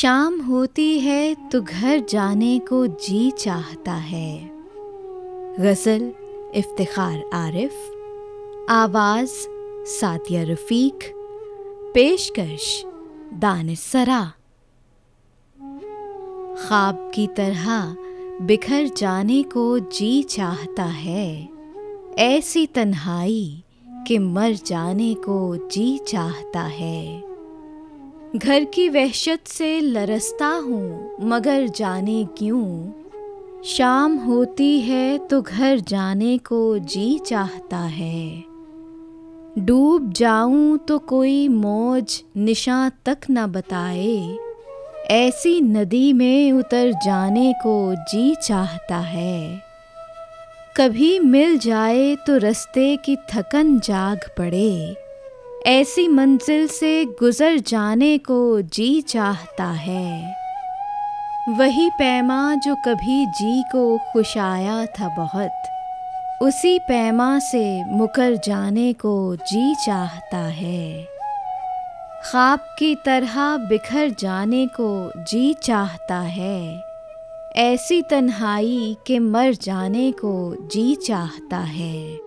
शाम होती है तो घर जाने को जी चाहता है। गज़ल इफ्तिखार आरिफ, आवाज़ सादिया रफ़ीक, पेशकश दानिश सरा। ख्वाब की तरह बिखर जाने को जी चाहता है, ऐसी तन्हाई कि मर जाने को जी चाहता है। घर की वहशत से लरसता हूँ मगर जाने क्यों, शाम होती है तो घर जाने को जी चाहता है। डूब जाऊं तो कोई मौज निशां तक न बताए, ऐसी नदी में उतर जाने को जी चाहता है। कभी मिल जाए तो रास्ते की थकन जाग पड़े, ऐसी मंजिल से गुजर जाने को जी चाहता है। वही पैमा जो कभी जी को खुश आया था बहुत, उसी पैमा से मुकर जाने को जी चाहता है। ख्वाब की तरह बिखर जाने को जी चाहता है, ऐसी तन्हाई के मर जाने को जी चाहता है।